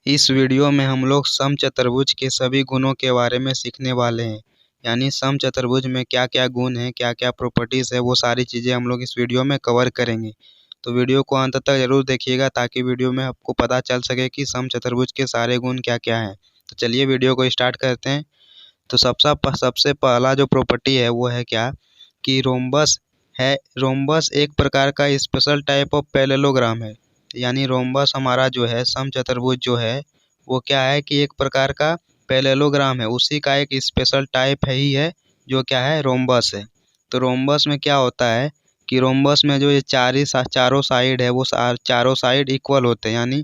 इस वीडियो में हम लोग समचतुर्भुज के सभी गुणों के बारे में सीखने वाले हैं। यानी समचतुर्भुज में क्या क्या गुण हैं, क्या क्या प्रॉपर्टीज़ है, वो सारी चीज़ें हम लोग इस वीडियो में कवर करेंगे। तो वीडियो को अंत तक ज़रूर देखिएगा ताकि वीडियो में आपको पता चल सके कि समचतुर्भुज के सारे गुण क्या क्या हैं। तो चलिए वीडियो को स्टार्ट करते हैं। तो सबसे पहला जो प्रॉपर्टी है वो है क्या कि रोम्बस है। रोम्बस एक प्रकार का स्पेशल टाइप ऑफ पैरेललोग्राम है। यानी रोम्बस हमारा जो है समचतुर्भुज जो है वो क्या है कि एक प्रकार का पैरेललोग्राम है, उसी का एक स्पेशल टाइप है ही है जो क्या है रोम्बस है। तो रोम्बस में क्या होता है कि रोम्बस में जो ये चारों साइड है वो चारों साइड इक्वल होते हैं। यानी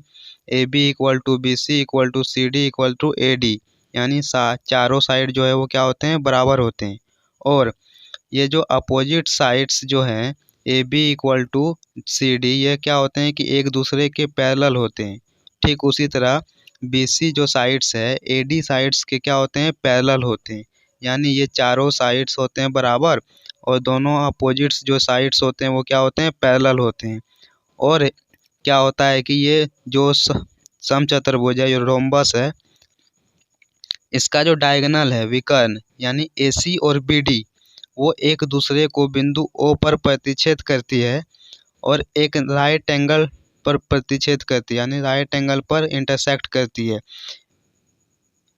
A B equal to B C equal to C D equal to A D. यानी चारों साइड जो है वो क्या होते हैं, बराबर होते हैं। और ये जो अपोजिट साइड्स जो हैं A B equal to C D, ये क्या होते हैं कि एक दूसरे के पैरेलल होते हैं। ठीक उसी तरह बी सी जो साइड्स है ए डी साइड्स के क्या होते हैं, पैरेलल होते हैं। यानी ये चारों साइड्स होते हैं बराबर और दोनों अपोजिट्स जो साइड्स होते हैं वो क्या होते हैं, पैरेलल होते हैं। और क्या होता है कि ये जो समचतुर्भुज है, जो रोम्बस है, इसका जो डायगोनल है विकर्ण यानी ए सी और बी डी, वो एक दूसरे को बिंदु ओ पर प्रतिच्छेद करती है और एक राइट एंगल पर प्रतिच्छेद करती है। यानी राइट एंगल पर इंटरसेक्ट करती है।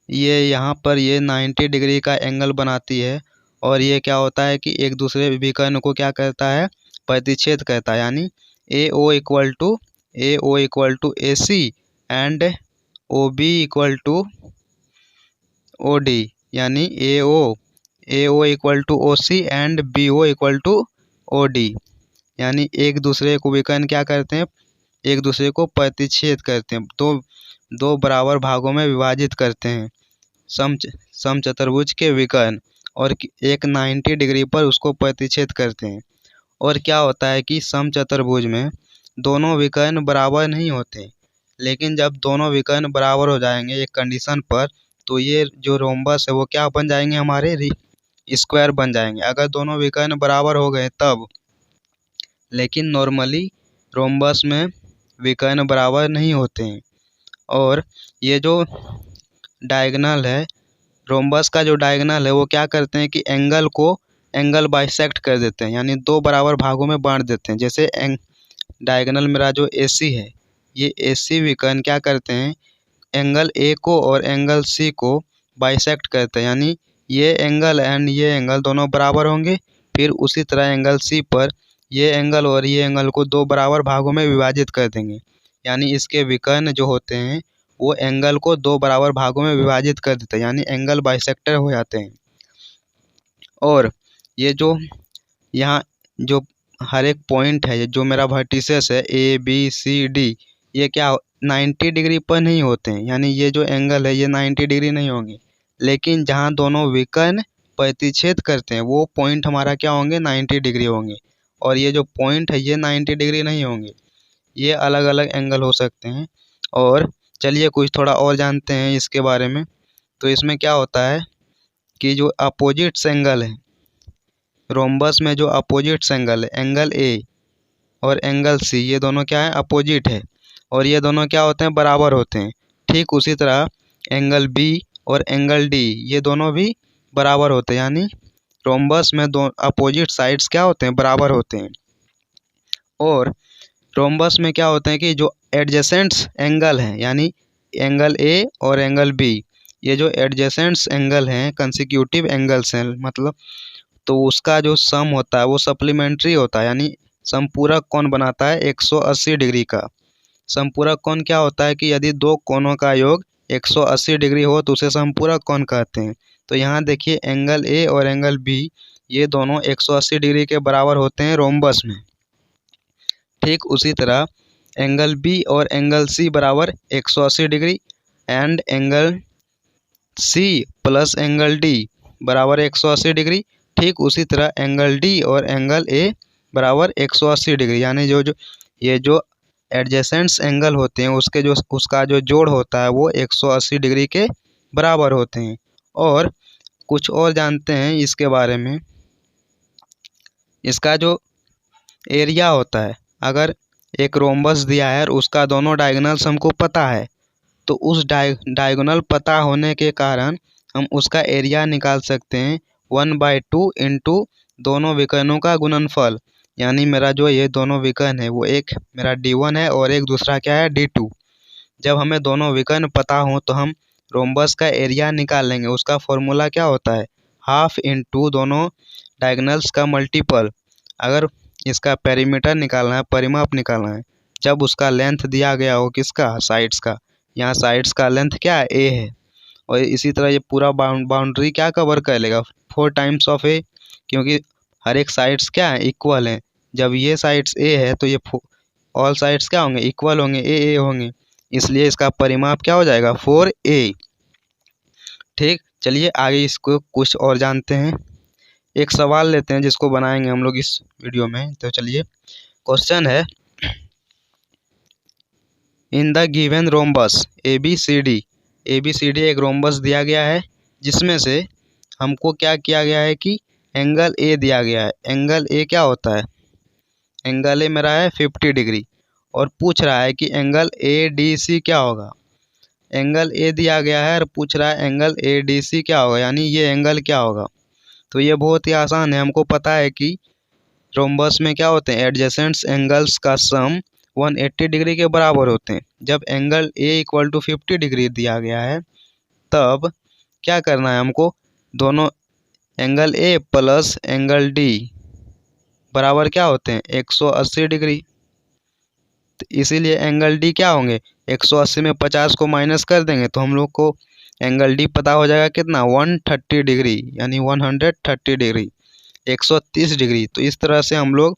ये यहाँ पर ये 90 डिग्री का एंगल बनाती है और ये क्या होता है कि एक दूसरे विकर्ण को क्या करता है, प्रतिच्छेद करता है। यानी A O equal to A C and O B equal to O D. यानी A O equal to O C and B O equal to O D. यानी एक दूसरे को विकर्ण क्या करते हैं, एक दूसरे को प्रतिच्छेद करते हैं, दो बराबर भागों में विभाजित करते हैं समचतुर्भुज के विकर्ण, और एक 90 डिग्री पर उसको प्रतिच्छेद करते हैं। और क्या होता है कि समचतुर्भुज में दोनों विकर्ण बराबर नहीं होते, लेकिन जब दोनों विकर्ण बराबर हो जाएंगे एक कंडीशन पर, तो ये जो रोम्बस है वो क्या बन जाएंगे, हमारे स्क्वायर बन जाएंगे। अगर दोनों विकर्ण बराबर हो गए तब। लेकिन नॉर्मली रोम्बस में विकर्ण बराबर नहीं होते हैं। और ये जो डायगोनल है, रोम्बस का जो डायगोनल है वो क्या करते हैं कि एंगल बाइसेक्ट कर देते हैं। यानी दो बराबर भागों में बांट देते हैं। जैसे डायगोनल मेरा जो AC है, ये AC विकर्ण क्या करते हैं, एंगल A को और एंगल C को बाइसेक्ट करते हैं। यानी ये एंगल एंड ये एंगल दोनों बराबर होंगे। फिर उसी तरह एंगल C पर ये एंगल और ये एंगल को दो बराबर भागों में विभाजित कर देंगे। यानी इसके विकर्ण जो होते हैं वो एंगल को दो बराबर भागों में विभाजित कर देते हैं। यानी एंगल बाइसेक्टर हो जाते हैं। और ये जो यहाँ जो हर एक पॉइंट है, जो मेरा वर्टिसेस है A B C D, ये क्या 90 डिग्री पर नहीं होते हैं। यानी ये जो एंगल है ये 90 डिग्री नहीं होंगे, लेकिन जहाँ दोनों विकर्ण प्रतिच्छेद करते हैं वो पॉइंट हमारा क्या होंगे, 90 डिग्री होंगे। और ये जो पॉइंट है ये 90 डिग्री नहीं होंगे, ये अलग अलग एंगल हो सकते हैं। और चलिए कुछ थोड़ा और जानते हैं इसके बारे में। तो इसमें क्या होता है कि जो अपोजिट्स एंगल है रोम्बस में, जो अपोजिट्स एंगल है, एंगल A और एंगल C, ये दोनों क्या है, अपोजिट है और ये दोनों क्या होते हैं, बराबर होते हैं। ठीक उसी तरह एंगल B और एंगल D, ये दोनों भी बराबर होते हैं। यानी रोम्बस में दो अपोजिट साइड्स क्या होते हैं, बराबर होते हैं। और रोम्बस में क्या होते हैं कि जो एडजेसेंट्स एंगल हैं, यानी एंगल A और एंगल B, ये जो एडजेसेंट्स एंगल हैं कंसेक्यूटिव एंगल्स हैं, मतलब तो उसका जो सम होता है वो सप्लीमेंट्री होता है। यानी समपूरक कोण बनाता है 180 डिग्री का। समपूरक कोण क्या होता है कि यदि दो कोणों का योग 180 डिग्री हो तो उसे समपूरक कोण कहते हैं। तो यहाँ देखिए एंगल A और एंगल B, ये दोनों 180 डिग्री के बराबर होते हैं रोम्बस में। ठीक उसी तरह एंगल B और एंगल C बराबर 180 degree and angle C plus angle D बराबर 180 डिग्री। ठीक उसी तरह एंगल D और एंगल A बराबर 180 डिग्री। यानी ये जो एडजेसेंट्स एंगल होते हैं उसका जो जोड़ होता है वो 180 डिग्री के बराबर होते हैं। और कुछ और जानते हैं इसके बारे में। इसका जो एरिया होता है, अगर एक रोम्बस दिया है और उसका दोनों डायगोनल्स हमको पता है, तो उस डायगोनल पता होने के कारण हम उसका एरिया निकाल सकते हैं 1/2 इंटू दोनों विकर्णों का गुणनफल। यानी मेरा जो ये दोनों विकर्ण है वो एक मेरा D1 है और एक दूसरा क्या है D2। जब हमें दोनों विकर्ण पता हो तो हम रोम्बस का एरिया निकाल लेंगे। उसका फॉर्मूला क्या होता है, हाफ इंटू दोनों डायगोनल्स का मल्टीपल। अगर इसका पेरीमीटर निकालना है, परिमाप निकालना है, जब उसका लेंथ दिया गया हो किसका, साइड्स का। यहाँ साइड्स का लेंथ क्या है, ए है। और इसी तरह ये पूरा बाउंड्री क्या कवर कर लेगा, 4 टाइम्स ऑफ ए, क्योंकि हर एक साइड्स क्या है, इक्वल है। जब ये साइड्स ए है तो ये ऑल साइड्स क्या होंगे, इक्वल होंगे, ए होंगे। इसलिए इसका परिमाप क्या हो जाएगा, 4a। ठीक, चलिए आगे इसको कुछ और जानते हैं। एक सवाल लेते हैं जिसको बनाएंगे हम लोग इस वीडियो में। तो चलिए, क्वेश्चन है, in the given rhombus ABCD एक रोम्बस दिया गया है जिसमें से हमको क्या किया गया है कि एंगल ए दिया गया है। एंगल ए क्या होता है, एंगल ए मेरा है 50 डिग्री और पूछ रहा है कि एंगल ADC क्या होगा। एंगल ए दिया गया है और पूछ रहा है एंगल ADC क्या होगा, यानी ये एंगल क्या होगा। तो ये बहुत ही आसान है, हमको पता है कि रोम्बस में क्या होते हैं, एडजेसेंट एंगल्स का सम 180 डिग्री के बराबर होते हैं। जब angle A equal to 50 degree दिया गया है तब क्या करना है हमको, दोनों angle A plus angle D बराबर क्या होते हैं, 180 डिग्री। तो इसीलिए एंगल D क्या होंगे, 180 में 50 को माइनस कर देंगे तो हम लोग को एंगल D पता हो जाएगा कितना, 130 डिग्री, यानी 130 डिग्री, 130 डिग्री। तो इस तरह से हम लोग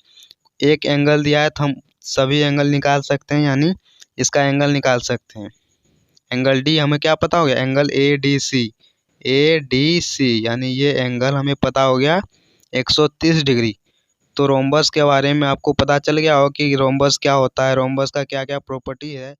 एक एंगल दिया है तो हम सभी एंगल निकाल सकते हैं, यानी इसका एंगल निकाल सकते हैं। एंगल D हमें क्या पता हो गया, एंगल ADC, यानी ये एंगल हमें पता हो गया 130 डिग्री। तो रोम्बस के बारे में आपको पता चल गया हो कि रोम्बस क्या होता है, रोम्बस का क्या क्या प्रॉपर्टी है।